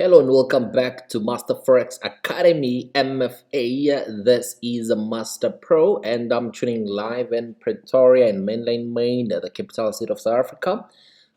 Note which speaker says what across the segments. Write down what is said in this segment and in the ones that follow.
Speaker 1: Hello and welcome back to Master Forex Academy MFA. This is a Master Pro and I'm tuning live in Pretoria in mainland Maine, the capital city of South Africa.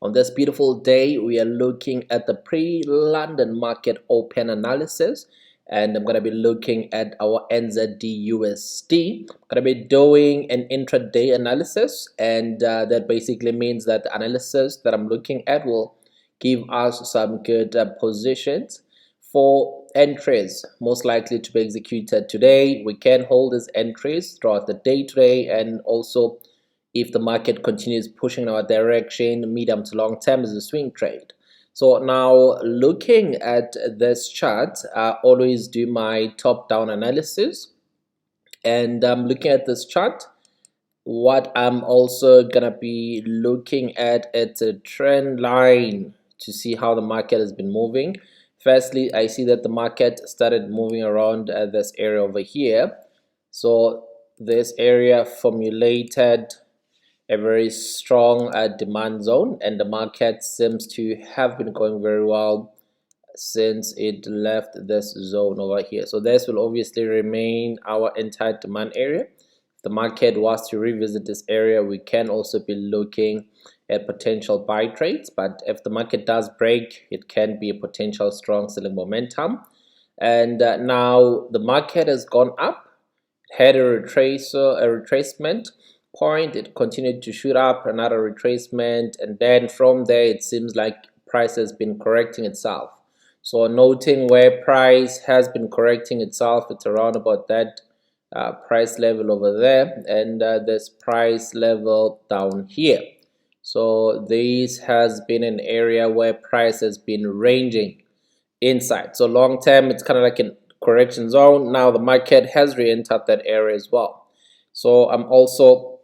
Speaker 1: On this beautiful day, we are looking at the pre-London market open analysis, and I'm going to be looking at our NZDUSD. I'm going to be doing an intraday analysis, and that basically means that the analysis that I'm looking at will give us some good positions for entries most likely to be executed today. We can hold these entries throughout the day today, and also if the market continues pushing in our direction, medium to long term is a swing trade. So now looking at this chart, I always do my top down analysis, and I'm looking at this chart. What I'm also gonna be looking at, it's a trend line to see how the market has been moving. Firstly, I see that the market started moving around this area over here. So this area formulated a very strong demand zone, and the market seems to have been going very well since it left this zone over here. So this will obviously remain our entire demand area. If the market was to revisit this area, we can also be looking at potential buy trades, but if the market does break, it can be a potential strong selling momentum. And now the market has gone up, had a retracement point, it continued to shoot up, another retracement, and then from there it seems like price has been correcting itself. So noting where price has been correcting itself, it's around about that price level over there, and this price level down here. So this has been an area where price has been ranging inside. So long term, it's kind of like a correction zone. Now the market has re-entered that area as well. So I'm also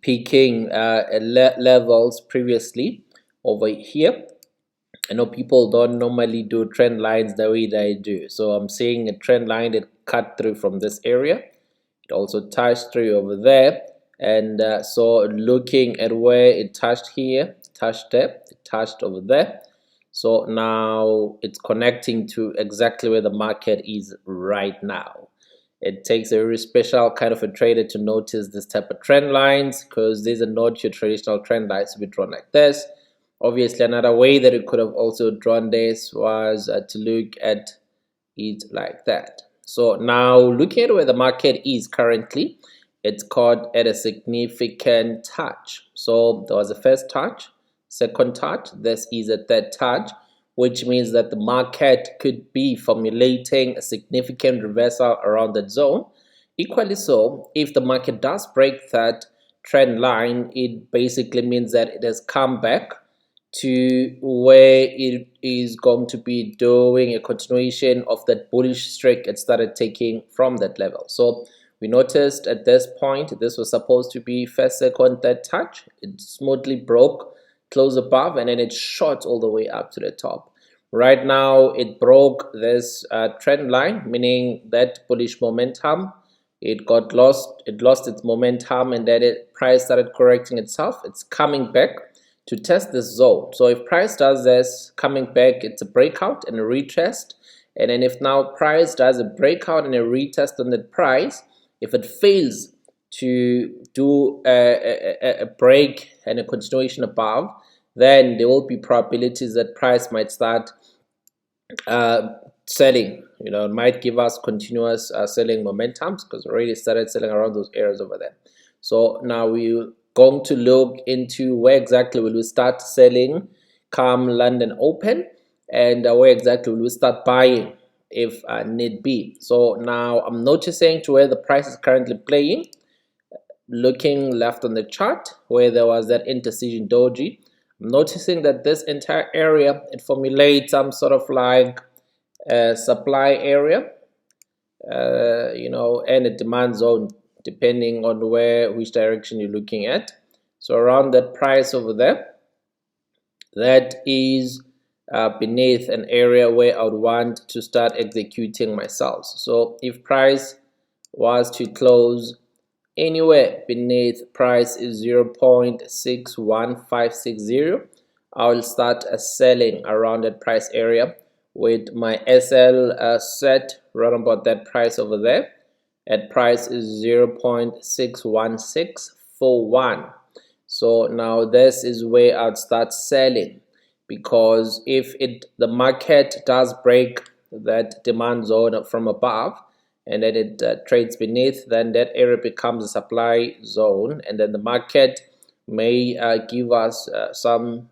Speaker 1: peaking levels previously over here. I know people don't normally do trend lines the way that I do. So I'm seeing a trend line that cut through from this area. It also touched through over there. And so looking at where it touched here, touched there, it touched over there. So now it's connecting to exactly where the market is right now. It takes a very special kind of a trader to notice this type of trend lines, because these are not your traditional trend lines to be drawn like this. Obviously, another way that it could have also drawn this was to look at it like that. So now looking at where the market is currently, it's caught at a significant touch. So there was a first touch, second touch, this is a third touch, which means that the market could be formulating a significant reversal around that zone. Equally so, if the market does break that trend line, it basically means that it has come back to where it is going to be doing a continuation of that bullish streak it started taking from that level. So we noticed at this point, this was supposed to be first, second, third touch. It smoothly broke close above, and then it shot all the way up to the top. Right now, it broke this trend line, meaning that bullish momentum, it got lost. It lost its momentum, and then price started correcting itself. It's coming back to test this zone. So if price does this, coming back, it's a breakout and a retest. And then if now price does a breakout and a retest on that price, if it fails to do a break and a continuation above, then there will be probabilities that price might start selling. It might give us continuous selling momentums, because already started selling around those areas over there. So now we're going to look into where exactly will we start selling come London open, and where exactly will we start buying if need be. So now I'm noticing to where the price is currently playing, looking left on the chart where there was that indecision doji. I'm noticing that this entire area, it formulates some sort of like a supply area, and a demand zone, depending on which direction you're looking at. So around that price over there, that is beneath an area where I would want to start executing myself. So if price was to close anywhere beneath price is 0.61560, I will start selling around that price area, with my SL set right about that price over there. At price is 0.61641. So now this is where I'd start selling, because if the market does break that demand zone from above and then it trades beneath, then that area becomes a supply zone, and then the market may give us some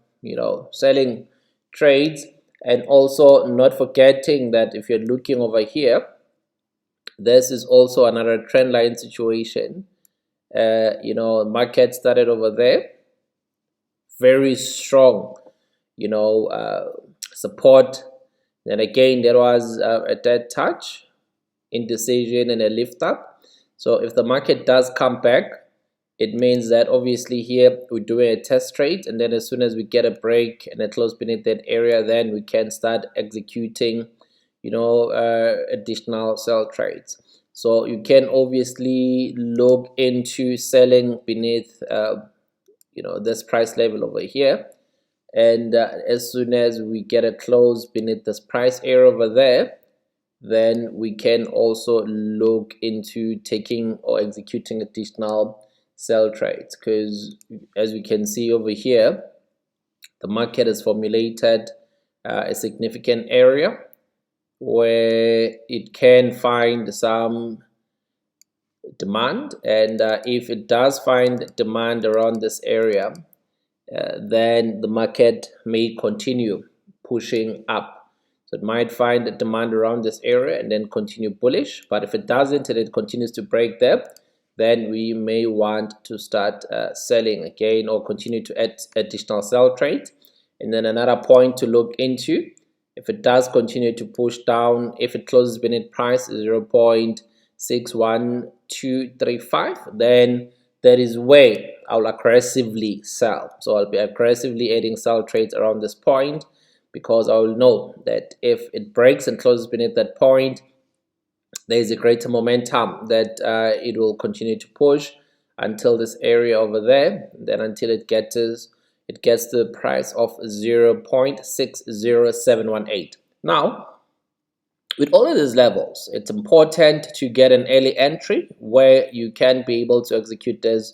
Speaker 1: selling trades. And also not forgetting that if you're looking over here, this is also another trend line situation. Market started over there, very strong support. Then again there was a dead touch, indecision, and a lift up. So if the market does come back, it means that obviously here we're doing a test trade, and then as soon as we get a break and a close beneath that area, then we can start executing additional sell trades. So you can obviously look into selling beneath this price level over here, and as soon as we get a close beneath this price area over there, then we can also look into taking or executing additional sell trades, because as we can see over here, the market has formulated a significant area where it can find some demand, and if it does find demand around this area, then the market may continue pushing up. So it might find a demand around this area and then continue bullish, but if it doesn't and it continues to break there, then we may want to start selling again or continue to add additional sell trades. And then another point to look into, if it does continue to push down, if it closes beneath price 0.61235, then that is where I'll aggressively sell. So I'll be aggressively adding sell trades around this point, because I will know that if it breaks and closes beneath that point, there is a greater momentum that it will continue to push until this area over there, then until it gets to the price of 0.60718. Now, with all of these levels, it's important to get an early entry where you can be able to execute these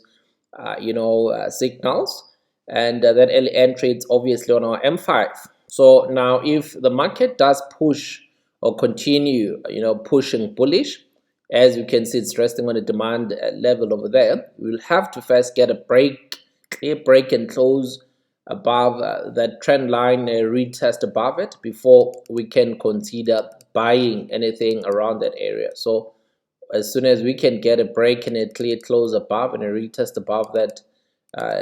Speaker 1: signals, and that early entry is obviously on our M5. So now if the market does push or continue pushing bullish, as you can see, it's resting on a demand level over there, we'll have to first get a clear break and close above that trend line, retest above it before we can consider buying anything around that area. So as soon as we can get a break and a clear close above and a retest above that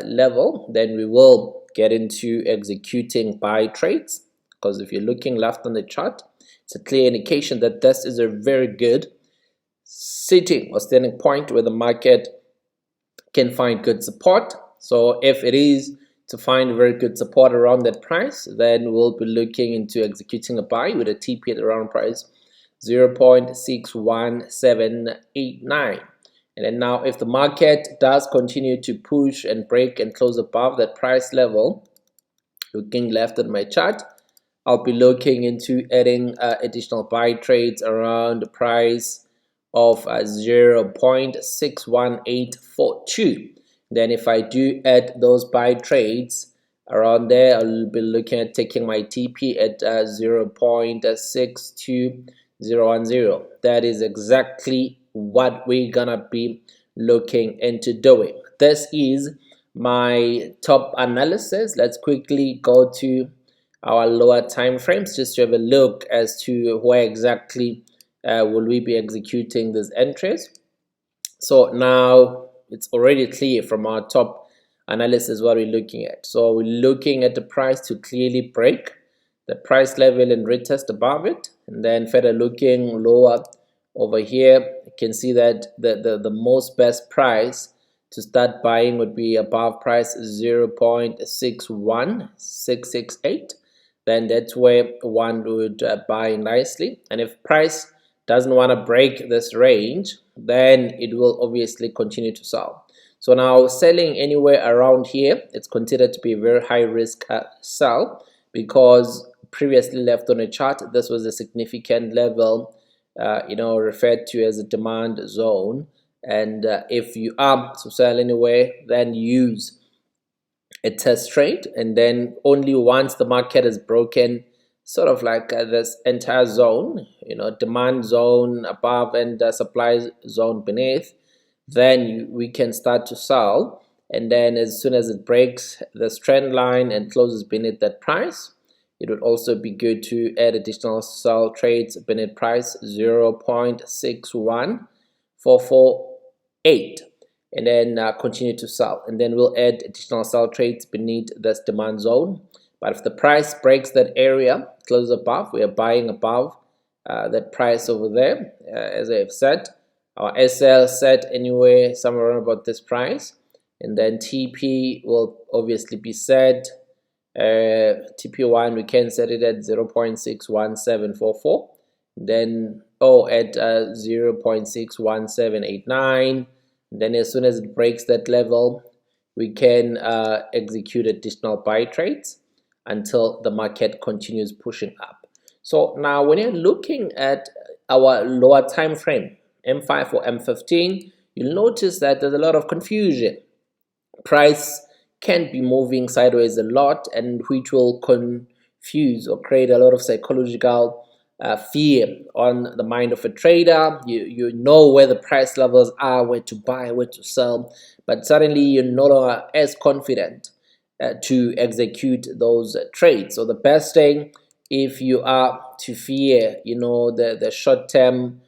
Speaker 1: level, then we will get into executing buy trades, because if you're looking left on the chart, it's a clear indication that this is a very good sitting or standing point where the market can find good support. So if it is to find very good support around that price, then we'll be looking into executing a buy with a TP at around price 0.61789. And then now if the market does continue to push and break and close above that price level, looking left at my chart, I'll be looking into adding additional buy trades around the price of 0.61842. Then if I do add those buy trades around there, I'll be looking at taking my TP at 0.62010. That is exactly what we're gonna be looking into doing. This is my top analysis. Let's quickly go to our lower time frames just to have a look as to where exactly will we be executing these entries. So now it's already clear from our top analysis what we're looking at. So we're looking at the price to clearly break the price level and retest above it, and then further looking lower over here, you can see that the most best price to start buying would be above price 0.61668. Then that's where one would buy nicely. And if price doesn't want to break this range, then it will obviously continue to sell. So now selling anywhere around here, it's considered to be a very high risk sell, because previously left on a chart, this was a significant level, referred to as a demand zone. And if you are to sell anywhere, then use a test trade, and then only once the market is broken sort of like this entire zone, demand zone above and supply zone beneath, then we can start to sell. And then as soon as it breaks this trend line and closes beneath that price, it would also be good to add additional sell trades beneath price 0.61448, and then continue to sell. And then we'll add additional sell trades beneath this demand zone. But if the price breaks that area, closes above, we are buying above that price over there. As I have said, our SL set anywhere somewhere around about this price, and then TP will obviously be set. TP1 we can set it at 0.61744, then at 0.61789. Then as soon as it breaks that level, we can execute additional buy trades until the market continues pushing up. So now when you're looking at our lower time frame, M5 or M15, you'll notice that there's a lot of confusion. Price can be moving sideways a lot, and which will confuse or create a lot of psychological fear on the mind of a trader. You know where the price levels are, where to buy, where to sell, but suddenly you're no longer as confident to execute those trades. So the best thing, if you are to fear the short-term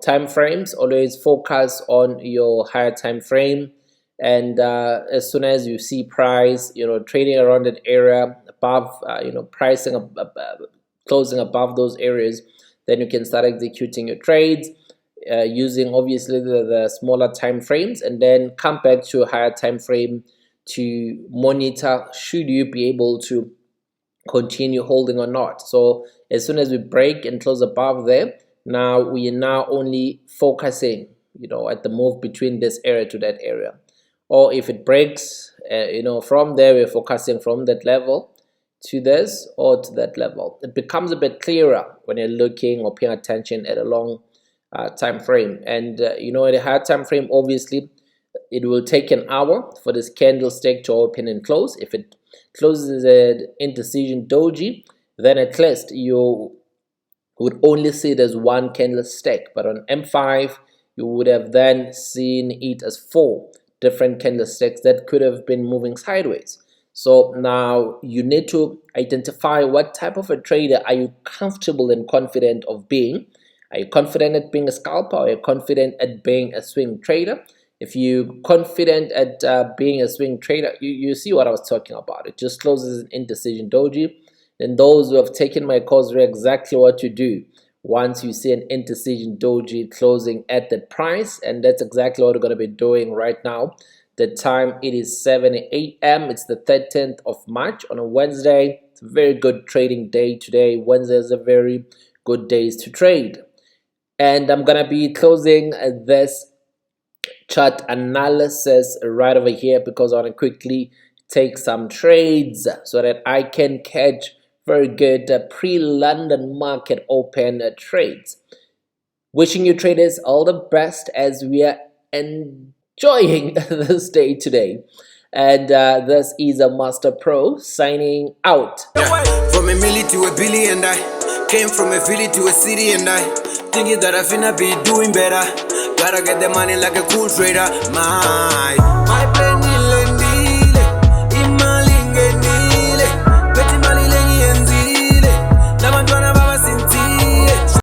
Speaker 1: time frames, always focus on your higher time frame. And as soon as you see price trading around that area above pricing closing above those areas, then you can start executing your trades using obviously the smaller time frames, and then come back to a higher time frame to monitor should you be able to continue holding or not. So as soon as we break and close above there, now we are only focusing at the move between this area to that area. Or if it breaks from there, we're focusing from that level to this or to that level. It becomes a bit clearer when you're looking or paying attention at a long time frame. And at a higher time frame, obviously it will take an hour for this candlestick to open and close. If it closes at indecision doji, then at least you would only see it as one candlestick. But on M5, you would have then seen it as 4 different candlesticks that could have been moving sideways. So now you need to identify what type of a trader are you comfortable and confident of being. Are you confident at being a scalper, or are you confident at being a swing trader? If you're confident at being a swing trader, you see what I was talking about. It just closes an indecision doji. And those who have taken my course know exactly what to do once you see an indecision doji closing at that price. And that's exactly what we're going to be doing right now. The time, it is 7 a.m. It's the 13th of March on a Wednesday. It's a very good trading day today. Wednesday is a very good day to trade. And I'm going to be closing this chart analysis right over here because I want to quickly take some trades so that I can catch very good pre-London market open trades. Wishing you traders all the best as we are enjoying this day today. And this is a Master Pro signing out.
Speaker 2: From a milli to a billy, and I came from a village to a city, and I thinking that I finna be doing better. Gotta get the money like a cool trader. My